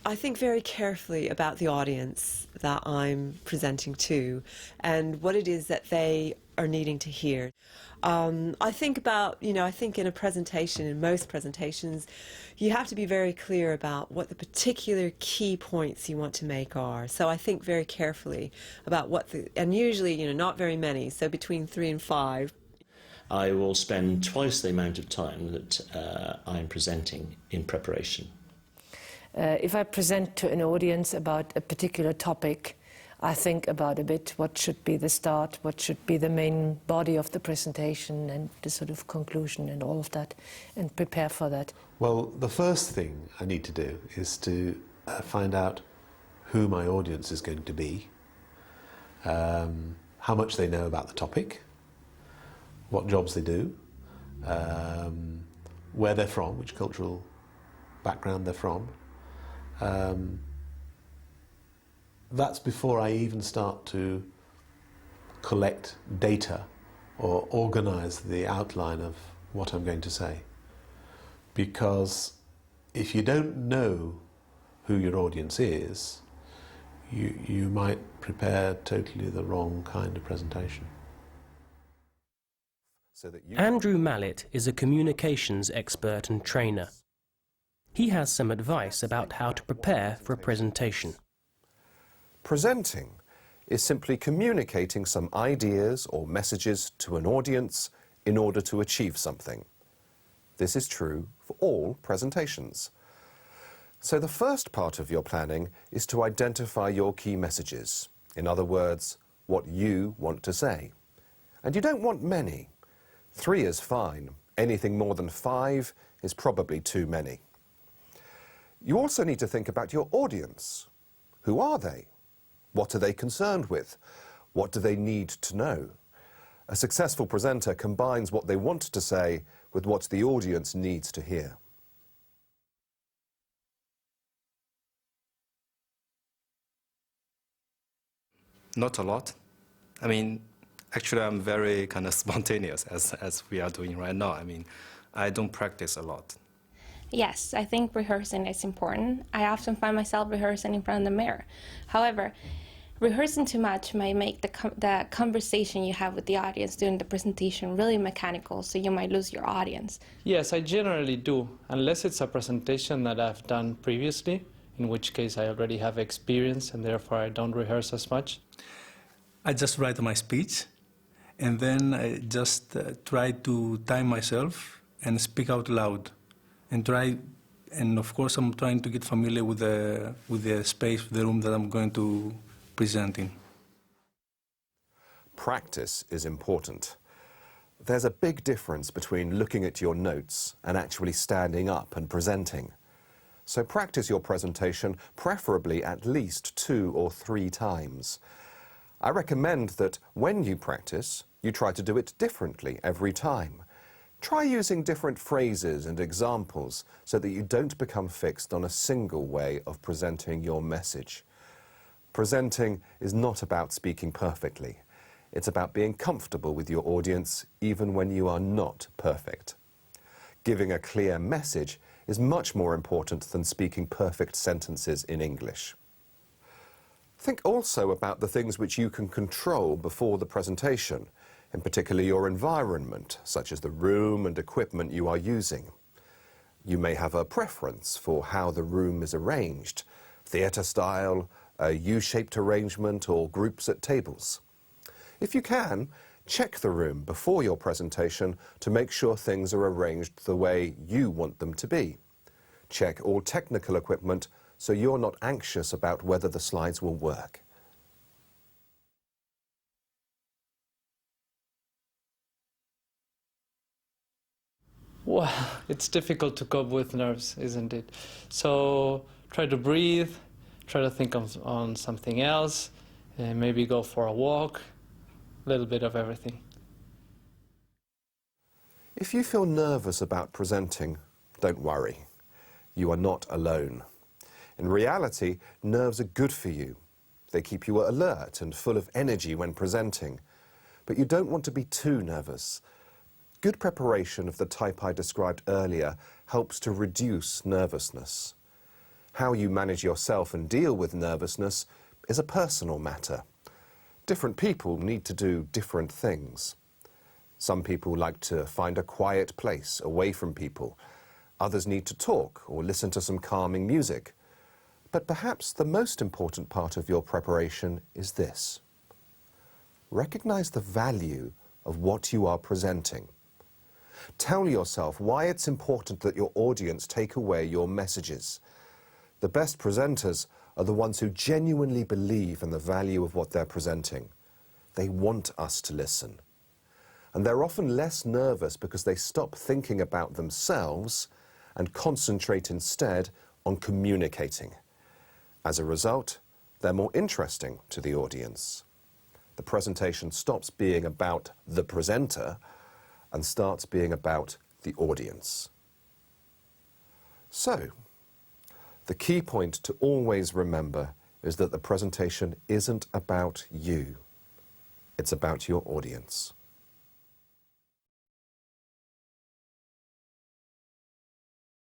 I think very carefully about the audience that I'm presenting to and what it is that they are needing to hear. I think about, I think in a presentation, in most presentations, you have to be very clear about what the particular key points you want to make are. So I think very carefully about and usually, not very many, so between 3 and 5. I will spend twice the amount of time that I'm presenting in preparation. If I present to an audience about a particular topic, I think about a bit what should be the start, what should be the main body of the presentation and the sort of conclusion and all of that, and prepare for that. Well, the first thing I need to do is to find out who my audience is going to be, how much they know about the topic, what jobs they do, where they're from, which cultural background they're from. That's before I even start to collect data or organize the outline of what I'm going to say. Because if you don't know who your audience is, you might prepare totally the wrong kind of presentation. Andrew Mallet is a communications expert and trainer. He has some advice about how to prepare for a presentation. Presenting is simply communicating some ideas or messages to an audience in order to achieve something. This is true for all presentations. So the first part of your planning is to identify your key messages. In other words, what you want to say. And you don't want many. 3 is fine. Anything more than 5 is probably too many. You also need to think about your audience. Who are they? What are they concerned with? What do they need to know? A successful presenter combines what they want to say with what the audience needs to hear. Not a lot. I mean, actually I'm very kind of spontaneous as we are doing right now. I mean, I don't practice a lot. Yes, I think rehearsing is important. I often find myself rehearsing in front of the mirror. However, rehearsing too much might make the conversation you have with the audience during the presentation really mechanical, so you might lose your audience. Yes, I generally do, unless it's a presentation that I've done previously, in which case I already have experience and therefore I don't rehearse as much. I just write my speech and then I just try to time myself and speak out loud. And of course I'm trying to get familiar with the space, the room that I'm going to present in. Practice is important. There's a big difference between looking at your notes and actually standing up and presenting. So practice your presentation, preferably at least 2 or 3 times. I recommend that when you practice, you try to do it differently every time. Try using different phrases and examples so that you don't become fixed on a single way of presenting your message. Presenting is not about speaking perfectly. It's about being comfortable with your audience even when you are not perfect. Giving a clear message is much more important than speaking perfect sentences in English. Think also about the things which you can control before the presentation, in particular your environment, such as the room and equipment you are using. You may have a preference for how the room is arranged, theatre style, a U-shaped arrangement or groups at tables. If you can, check the room before your presentation to make sure things are arranged the way you want them to be. Check all technical equipment so you're not anxious about whether the slides will work. Well, it's difficult to cope with nerves, isn't it? So try to breathe, try to think on something else, and maybe go for a walk, a little bit of everything. If you feel nervous about presenting, don't worry. You are not alone. In reality, nerves are good for you. They keep you alert and full of energy when presenting. But you don't want to be too nervous. Good preparation of the type I described earlier helps to reduce nervousness. How you manage yourself and deal with nervousness is a personal matter. Different people need to do different things. Some people like to find a quiet place away from people. Others need to talk or listen to some calming music. But perhaps the most important part of your preparation is this. Recognize the value of what you are presenting. Tell yourself why it's important that your audience take away your messages. The best presenters are the ones who genuinely believe in the value of what they're presenting. They want us to listen. And they're often less nervous because they stop thinking about themselves and concentrate instead on communicating. As a result, they're more interesting to the audience. The presentation stops being about the presenter and starts being about the audience. So, the key point to always remember is that the presentation isn't about you. It's about your audience.